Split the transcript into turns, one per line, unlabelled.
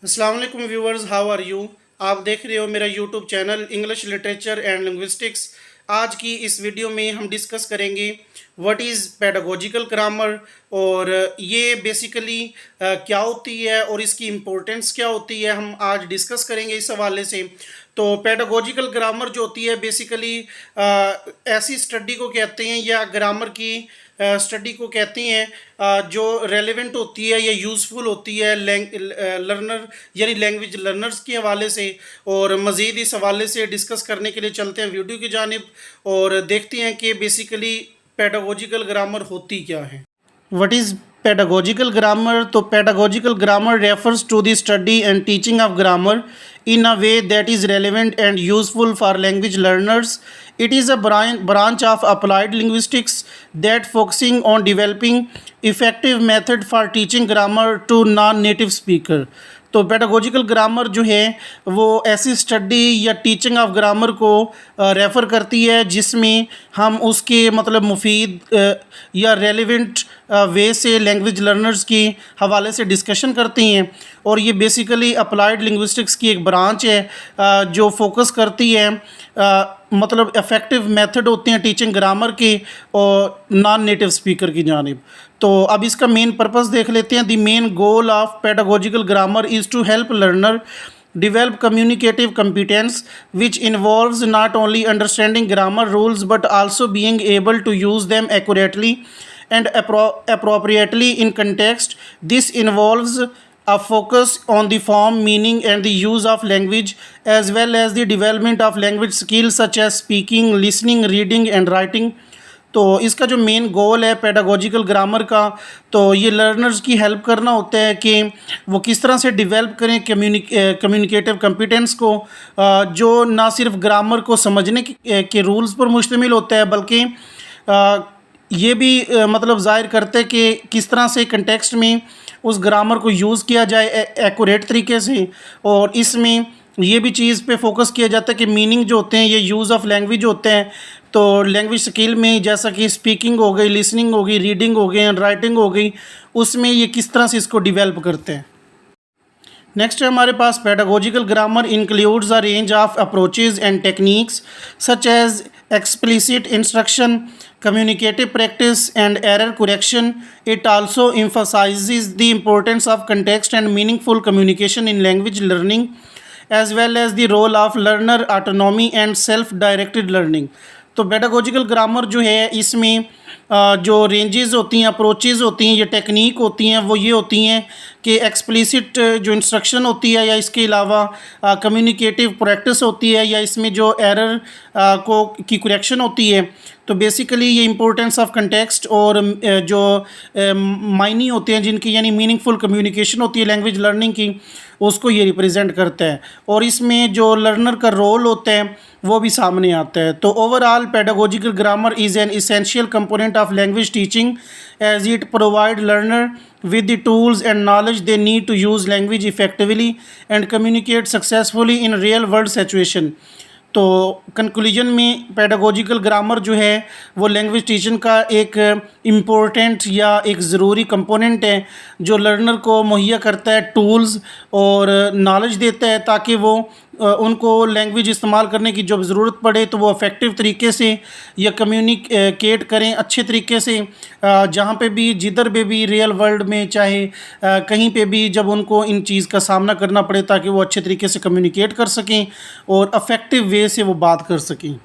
अस्सलाम वालेकुम viewers, how are you. आप देख रहे हो मेरा YouTube channel English literature and linguistics. आज की इस वीडियो में हम डिस्कस करेंगे व्हाट इज़ पेडागोजिकल ग्रामर और ये बेसिकली क्या होती है और इसकी इम्पोर्टेंस क्या होती है, हम आज डिस्कस करेंगे इस हवाले से। तो पेडागोजिकल ग्रामर जो होती है बेसिकली ऐसी स्टडी को कहते हैं या ग्रामर की स्टडी को कहते हैं जो रेलेवेंट होती है या यूज़फुल होती है लर्नर यानी लैंग्वेज लर्नर्स के हवाले से। और मज़ीद इस हवाले से डिस्कस करने के लिए चलते हैं वीडियो की जानिब और देखते हैं कि बेसिकली पेडागोजिकल ग्रामर होती क्या है। What is pedagogical grammar? तो pedagogical grammar refers to the study and teaching of grammar in a way that is relevant and useful for language learners. It is a branch of applied linguistics that focusing on developing effective method for teaching grammar to non-native speaker. तो pedagogical grammar जो है वो ऐसी study या teaching of grammar को refer करती है जिसमें हम उसके मतलब मुफीद या रेलेवेंट वे से लैंग्वेज लर्नर्स के हवाले से डिस्कशन करती हैं। और ये बेसिकली अप्लाइड लिंग्विस्टिक्स की एक ब्रांच है जो फोकस करती है मतलब इफ़ेक्टिव मेथड होते हैं टीचिंग ग्रामर के और नॉन नेटिव स्पीकर की जानिब। तो अब इसका मेन पर्पस देख लेते हैं। The main goal of pedagogical grammar is to help learner develop communicative competence which involves not only understanding grammar rules but also being able to use them accurately and appropriately in context. This involves a focus on the form, meaning and the use of language as well as the development of language skills such as speaking, listening, reading and writing. तो इसका जो main goal है pedagogical grammar का, तो ये learners की help करना होता है कि वो किस तरह से डेवलप करें कम्युनिकेटिव कॉम्पिटेंस को जो ना सिर्फ ग्रामर को समझने के रूल्स पर मुश्तमिल होता है बल्कि ये भी मतलब ज़ाहिर करते हैं कि किस तरह से कंटेक्स्ट में उस ग्रामर को यूज़ किया जाए एक्यूरेट तरीके से। और इसमें ये भी चीज़ पे फोकस किया जाता है कि मीनिंग जो होते हैं ये यूज़ ऑफ लैंग्वेज होते हैं। तो लैंग्वेज स्किल में जैसा कि स्पीकिंग हो गई, लिसनिंग हो गई, रीडिंग हो गई एंड राइटिंग हो गई, उसमें ये किस तरह से इसको डेवलप करते हैं। नेक्स्ट है हमारे पास pedagogical grammar includes a range of approaches and techniques such as explicit instruction, communicative practice and error correction. It also emphasizes the importance of context and meaningful communication in language learning as well as the role of learner autonomy and self-directed learning. तो pedagogical grammar जो है इसमें जो ranges होती हैं, approaches होती हैं, ये टेक्निक होती हैं, वो ये होती हैं कि एक्सप्लिसिट जो इंस्ट्रक्शन होती है या इसके अलावा कम्युनिकेटिव प्रैक्टिस होती है या इसमें जो एरर की करेक्शन होती है। तो बेसिकली ये इंपॉर्टेंस ऑफ कंटेक्स्ट और जो मायने होते हैं जिनकी यानी मीनिंगफुल कम्युनिकेशन होती है लैंग्वेज लर्निंग की, उसको ये रिप्रेजेंट करता है और इसमें जो लर्नर का रोल होता है वो भी सामने आता है। तो overall pedagogical grammar is an essential component of language teaching as it provide learner with the tools and knowledge they need to use language effectively and communicate successfully in real world situation. तो conclusion में pedagogical grammar जो है वो language teaching का एक important या एक ज़रूरी कंपोनेंट है जो लर्नर को मुहैया करता है टूल्स और नॉलेज देता है ताकि वो उनको लैंग्वेज इस्तेमाल करने की जब ज़रूरत पड़े तो वो इफ़ेक्टिव तरीके से या कम्युनिकेट करें अच्छे तरीके से जहाँ पे भी जिधर पे भी रियल वर्ल्ड में चाहे कहीं पे भी जब उनको इन चीज़ का सामना करना पड़े ताकि वो अच्छे तरीके से कम्युनिकेट कर सकें और इफ़ेक्टिव वे से वो बात कर सकें।